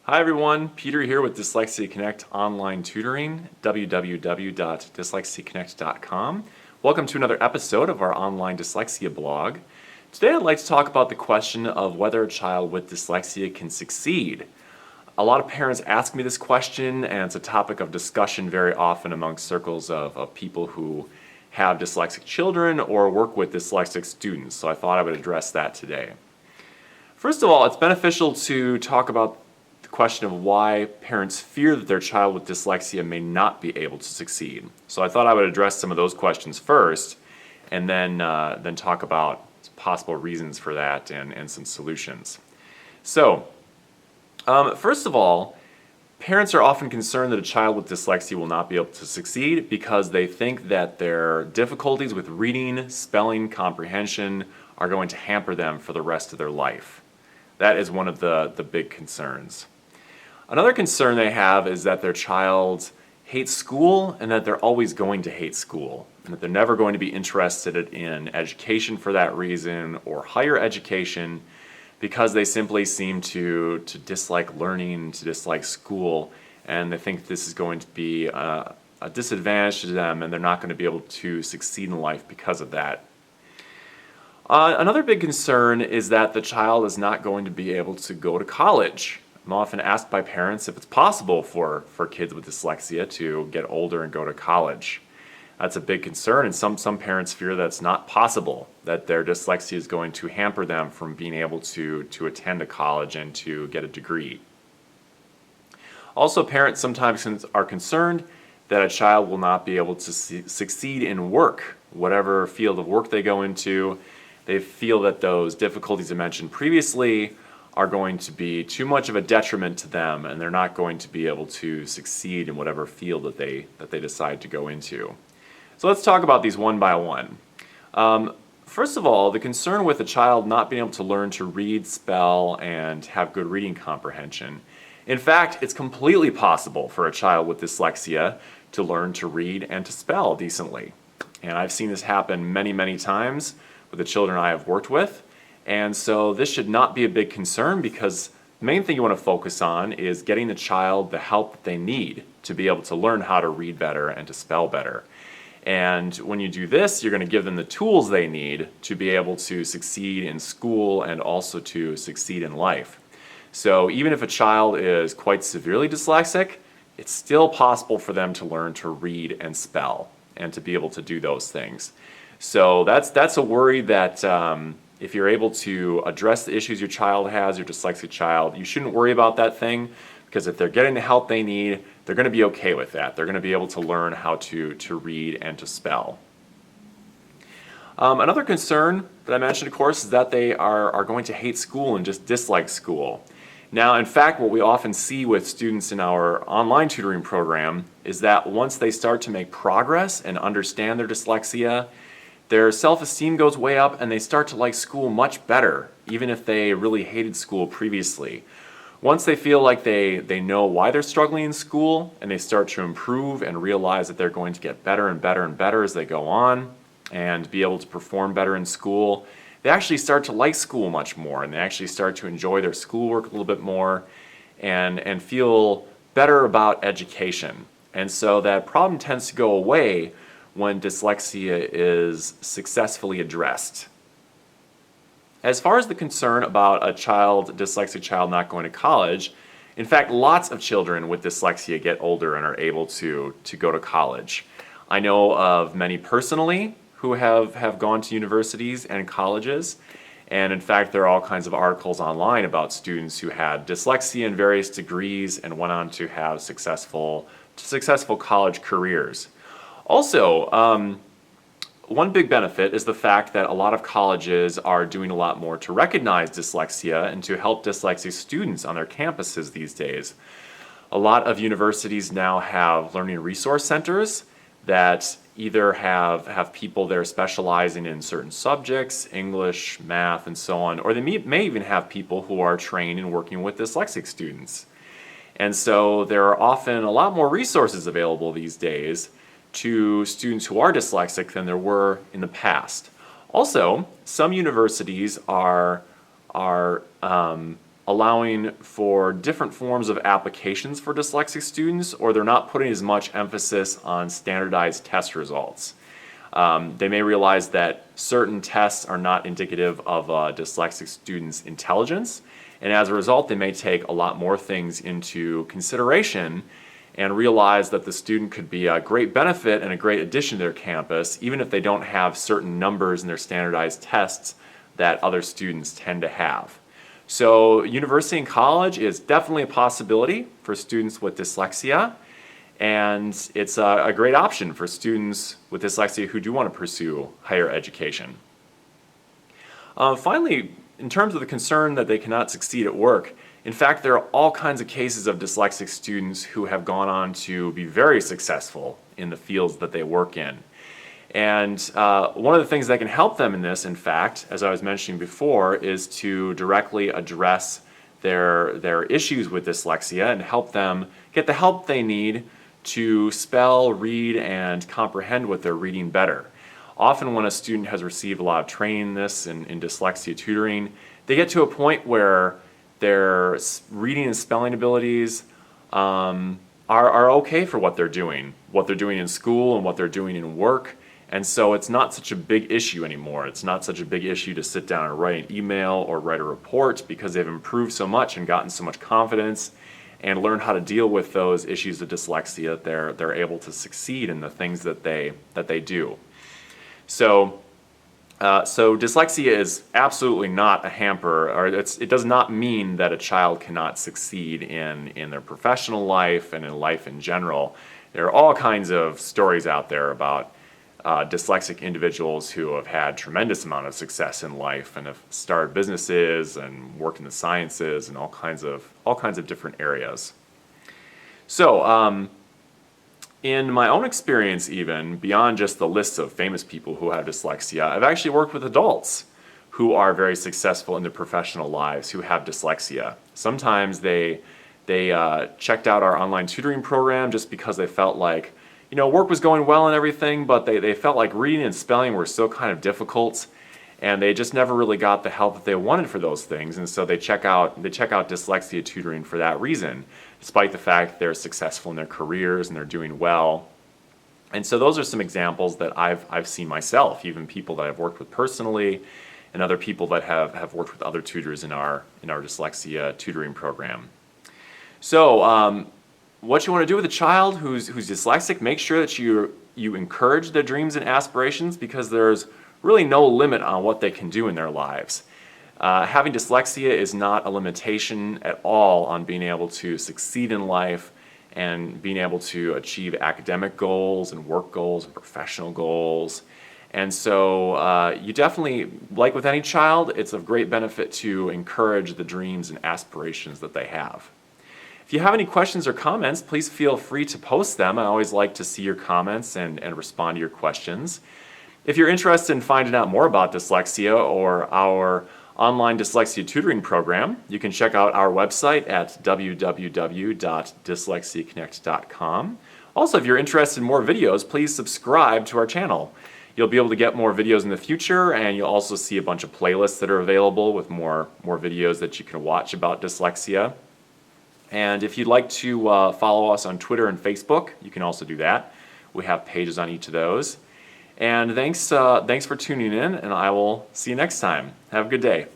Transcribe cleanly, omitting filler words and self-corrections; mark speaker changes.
Speaker 1: Hi everyone, Peter here with Dyslexia Connect online tutoring, www.dyslexiaconnect.com. Welcome to another episode of our online dyslexia blog. Today I'd like to talk about the question of whether a child with dyslexia can succeed. A lot of parents ask me this question, and it's a topic of discussion very often among circles of people who have dyslexic children or work with dyslexic students, so I thought I would address that today. First of all, it's beneficial to talk about the question of why parents fear that their child with dyslexia may not be able to succeed. So I thought I would address some of those questions first, and then talk about possible reasons for that and some solutions. So, first of all, parents are often concerned that a child with dyslexia will not be able to succeed because they think that their difficulties with reading, spelling, comprehension are going to hamper them for the rest of their life. That is one of the big concerns. Another concern they have is that their child hates school and that they're always going to hate school, and that they're never going to be interested in education for that reason or higher education because they simply seem to dislike learning, to dislike school, and they think this is going to be a disadvantage to them and they're not going to be able to succeed in life because of that. Another big concern is that the child is not going to be able to go to college. I'm often asked by parents if it's possible for kids with dyslexia to get older and go to college. That's a big concern, and some parents fear that it's not possible, that their dyslexia is going to hamper them from being able to attend a college and to get a degree. Also, parents sometimes are concerned that a child will not be able to succeed in work, whatever field of work they go into. They feel that those difficulties I mentioned previously are going to be too much of a detriment to them, and they're not going to be able to succeed in whatever field that they decide to go into. So let's talk about these one by one. First of all, the concern with a child not being able to learn to read, spell, and have good reading comprehension. In fact, it's completely possible for a child with dyslexia to learn to read and to spell decently. And I've seen this happen many, many times with the children I have worked with. And so this should not be a big concern, because the main thing you want to focus on is getting the child the help that they need to be able to learn how to read better and to spell better. And when you do this, you're going to give them the tools they need to be able to succeed in school and also to succeed in life. So even if a child is quite severely dyslexic, it's still possible for them to learn to read and spell and to be able to do those things. So that's a worry that if you're able to address the issues your child has, your dyslexic child, you shouldn't worry about that thing, because if they're getting the help they need, they're going to be okay with that. They're going to be able to learn how to read and to spell. Another concern that I mentioned, of course, is that they are going to hate school and just dislike school. Now, in fact, what we often see with students in our online tutoring program is that once they start to make progress and understand their dyslexia, their self-esteem goes way up and they start to like school much better, even if they really hated school previously. Once they feel like they know why they're struggling in school, and they start to improve and realize that they're going to get better and better and better as they go on and be able to perform better in school, they actually start to like school much more, and they actually start to enjoy their schoolwork a little bit more and feel better about education. And so that problem tends to go away when dyslexia is successfully addressed. As far as the concern about a dyslexic child not going to college, in fact, lots of children with dyslexia get older and are able to go to college. I know of many personally who have gone to universities and colleges, and in fact there are all kinds of articles online about students who had dyslexia in various degrees and went on to have successful college careers. Also, one big benefit is the fact that a lot of colleges are doing a lot more to recognize dyslexia and to help dyslexic students on their campuses these days. A lot of universities now have learning resource centers that either have people there specializing in certain subjects, English, math, and so on, or they may even have people who are trained in working with dyslexic students. And so there are often a lot more resources available these days to students who are dyslexic than there were in the past. Also, some universities are allowing for different forms of applications for dyslexic students, or they're not putting as much emphasis on standardized test results. They may realize that certain tests are not indicative of a dyslexic student's intelligence, and as a result, they may take a lot more things into consideration and realize that the student could be a great benefit and a great addition to their campus, even if they don't have certain numbers in their standardized tests that other students tend to have. So university and college is definitely a possibility for students with dyslexia, and it's a great option for students with dyslexia who do want to pursue higher education. Finally, in terms of the concern that they cannot succeed at work, in fact, there are all kinds of cases of dyslexic students who have gone on to be very successful in the fields that they work in. And one of the things that can help them in this, in fact, as I was mentioning before, is to directly address their issues with dyslexia and help them get the help they need to spell, read, and comprehend what they're reading better. Often when a student has received a lot of training in this, in dyslexia tutoring, they get to a point where their reading and spelling abilities are okay for what they're doing in school and what they're doing in work. And so it's not such a big issue anymore. It's not such a big issue to sit down and write an email or write a report, because they've improved so much and gotten so much confidence and learned how to deal with those issues of dyslexia that they're able to succeed in the things that they do. So dyslexia is absolutely not a hamper, or it does not mean that a child cannot succeed in their professional life and in life in general. There are all kinds of stories out there about dyslexic individuals who have had tremendous amount of success in life and have started businesses and worked in the sciences and all kinds of different areas. So in my own experience, even beyond just the lists of famous people who have dyslexia, I've actually worked with adults who are very successful in their professional lives who have dyslexia. Sometimes they checked out our online tutoring program just because they felt like, work was going well and everything, but they felt like reading and spelling were so kind of difficult, and they just never really got the help that they wanted for those things, and so they check out dyslexia tutoring for that reason, despite the fact they're successful in their careers and they're doing well. And so those are some examples that I've seen myself, even people that I've worked with personally, and other people that have worked with other tutors in our dyslexia tutoring program. So what you want to do with a child who's dyslexic, make sure that you encourage their dreams and aspirations, because there's really no limit on what they can do in their lives. Having dyslexia is not a limitation at all on being able to succeed in life and being able to achieve academic goals and work goals and professional goals. And so you definitely, like with any child, it's of great benefit to encourage the dreams and aspirations that they have. If you have any questions or comments, please feel free to post them. I always like to see your comments and respond to your questions. If you're interested in finding out more about dyslexia or our online dyslexia tutoring program, you can check out our website at www.dyslexiaconnect.com. Also, if you're interested in more videos, please subscribe to our channel. You'll be able to get more videos in the future, and you'll also see a bunch of playlists that are available with more videos that you can watch about dyslexia. And if you'd like to follow us on Twitter and Facebook, you can also do that. We have pages on each of those. And thanks for tuning in, and I will see you next time. Have a good day.